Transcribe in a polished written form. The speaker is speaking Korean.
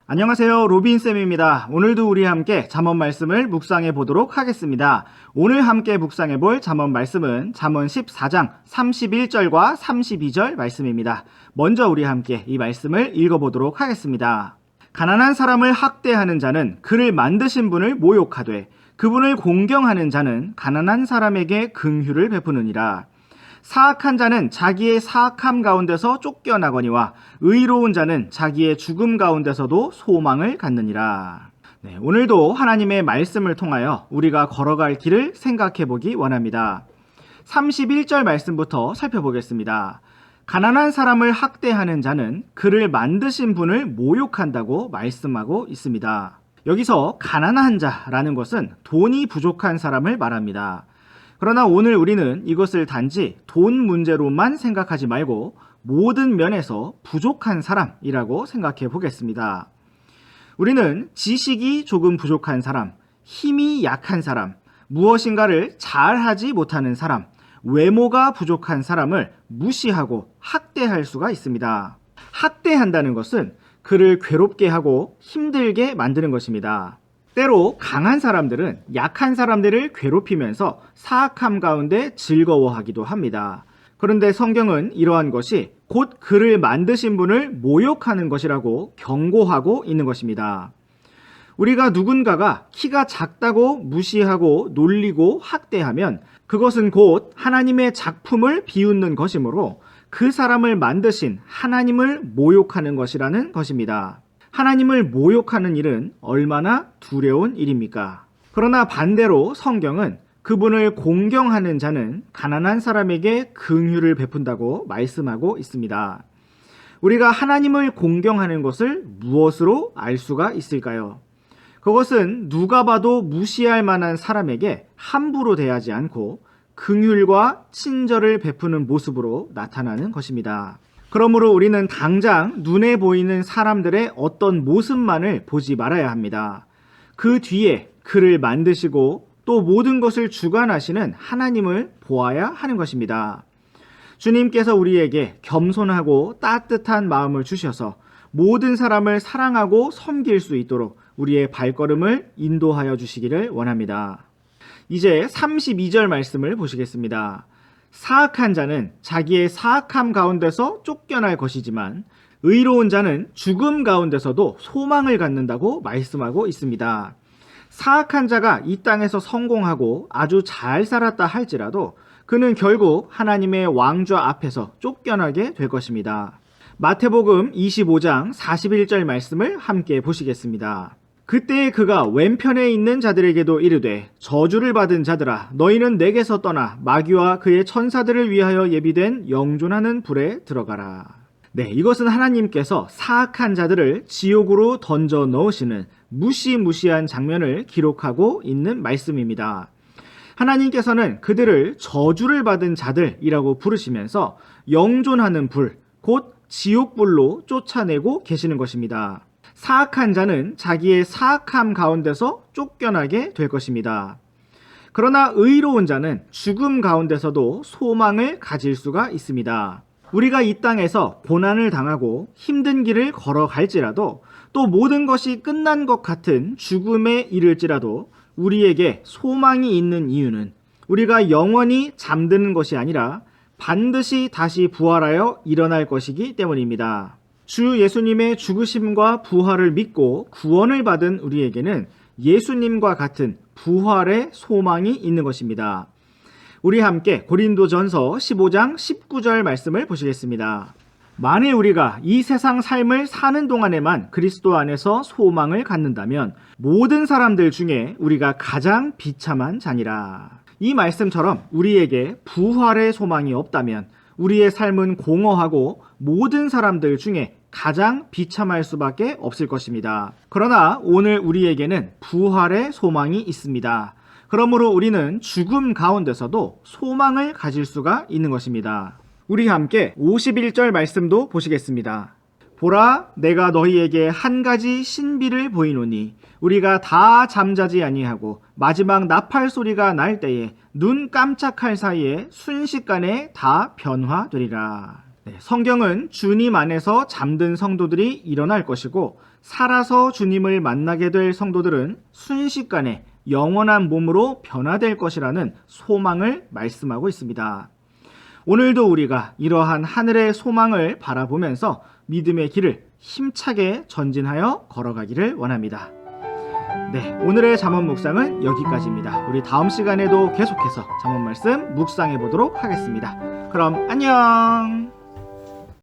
안녕하세요. 로빈쌤입니다. 오늘도 우리 함께 잠언 말씀을 묵상해 보도록 하겠습니다. 오늘 함께 묵상해 볼 잠언 말씀은 잠언 14장 31절과 32절 말씀입니다. 먼저 우리 함께 이 말씀을 읽어보도록 하겠습니다. 가난한 사람을 학대하는 자는 그를 만드신 분을 모욕하되 그분을 공경하는 자는 가난한 사람에게 긍휼을 베푸느니라. 사악한 자는 자기의 사악함 가운데서 쫓겨나거니와 의로운 자는 자기의 죽음 가운데서도 소망을 갖느니라. 오늘도 하나님의 말씀을 통하여 우리가 걸어갈 길을 생각해 보기 원합니다. 31절 말씀부터 살펴보겠습니다. 가난한 사람을 학대하는 자는 그를 만드신 분을 모욕한다고 말씀하고 있습니다. 여기서 가난한 자라는 것은 돈이 부족한 사람을 말합니다. 그러나 오늘 우리는 이것을 단지 돈 문제로만 생각하지 말고 모든 면에서 부족한 사람이라고 생각해 보겠습니다. 우리는 지식이 조금 부족한 사람, 힘이 약한 사람, 무엇인가를 잘하지 못하는 사람, 외모가 부족한 사람을 무시하고 학대할 수가 있습니다. 학대한다는 것은 그를 괴롭게 하고 힘들게 만드는 것입니다. 때로 강한 사람들은 약한 사람들을 괴롭히면서 사악함 가운데 즐거워하기도 합니다. 그런데 성경은 이러한 것이 곧 그를 만드신 분을 모욕하는 것이라고 경고하고 있는 것입니다. 우리가 누군가가 키가 작다고 무시하고 놀리고 학대하면 그것은 곧 하나님의 작품을 비웃는 것이므로 그 사람을 만드신 하나님을 모욕하는 것이라는 것입니다. 하나님을 모욕하는 일은 얼마나 두려운 일입니까? 그러나 반대로 성경은 그분을 공경하는 자는 가난한 사람에게 긍휼을 베푼다고 말씀하고 있습니다. 우리가 하나님을 공경하는 것을 무엇으로 알 수가 있을까요? 그것은 누가 봐도 무시할 만한 사람에게 함부로 대하지 않고 긍휼과 친절을 베푸는 모습으로 나타나는 것입니다. 그러므로 우리는 당장 눈에 보이는 사람들의 어떤 모습만을 보지 말아야 합니다. 그 뒤에 그를 만드시고 또 모든 것을 주관하시는 하나님을 보아야 하는 것입니다. 주님께서 우리에게 겸손하고 따뜻한 마음을 주셔서 모든 사람을 사랑하고 섬길 수 있도록 우리의 발걸음을 인도하여 주시기를 원합니다. 이제 32절 말씀을 보시겠습니다. 사악한 자는 자기의 사악함 가운데서 쫓겨날 것이지만 의로운 자는 죽음 가운데서도 소망을 갖는다고 말씀하고 있습니다. 사악한 자가 이 땅에서 성공하고 아주 잘 살았다 할지라도 그는 결국 하나님의 왕좌 앞에서 쫓겨나게 될 것입니다. 마태복음 25장 41절 말씀을 함께 보시겠습니다. 그때에 그가 왼편에 있는 자들에게도 이르되 저주를 받은 자들아 너희는 내게서 떠나 마귀와 그의 천사들을 위하여 예비된 영존하는 불에 들어가라. 이것은 하나님께서 사악한 자들을 지옥으로 던져 넣으시는 무시무시한 장면을 기록하고 있는 말씀입니다. 하나님께서는 그들을 저주를 받은 자들이라고 부르시면서 영존하는 불, 곧 지옥불로 쫓아내고 계시는 것입니다. 사악한 자는 자기의 사악함 가운데서 쫓겨나게 될 것입니다. 그러나 의로운 자는 죽음 가운데서도 소망을 가질 수가 있습니다. 우리가 이 땅에서 고난을 당하고 힘든 길을 걸어갈지라도 또 모든 것이 끝난 것 같은 죽음에 이를지라도 우리에게 소망이 있는 이유는 우리가 영원히 잠드는 것이 아니라 반드시 다시 부활하여 일어날 것이기 때문입니다. 주 예수님의 죽으심과 부활을 믿고 구원을 받은 우리에게는 예수님과 같은 부활의 소망이 있는 것입니다. 우리 함께 고린도전서 15장 19절 말씀을 보시겠습니다. 만일 우리가 이 세상 삶을 사는 동안에만 그리스도 안에서 소망을 갖는다면 모든 사람들 중에 우리가 가장 비참한 자니라. 이 말씀처럼 우리에게 부활의 소망이 없다면 우리의 삶은 공허하고 모든 사람들 중에 가장 비참할 수밖에 없을 것입니다. 그러나 오늘 우리에게는 부활의 소망이 있습니다. 그러므로 우리는 죽음 가운데서도 소망을 가질 수가 있는 것입니다. 우리 함께 51절 말씀도 보시겠습니다. 보라, 내가 너희에게 한 가지 신비를 보이노니 우리가 다 잠자지 아니하고 마지막 나팔 소리가 날 때에 눈 깜짝할 사이에 순식간에 다 변화되리라. 성경은 주님 안에서 잠든 성도들이 일어날 것이고 살아서 주님을 만나게 될 성도들은 순식간에 영원한 몸으로 변화될 것이라는 소망을 말씀하고 있습니다. 오늘도 우리가 이러한 하늘의 소망을 바라보면서 믿음의 길을 힘차게 전진하여 걸어가기를 원합니다. 네, 오늘의 잠언 묵상은 여기까지입니다. 우리 다음 시간에도 계속해서 잠언 말씀 묵상해 보도록 하겠습니다. 그럼 안녕!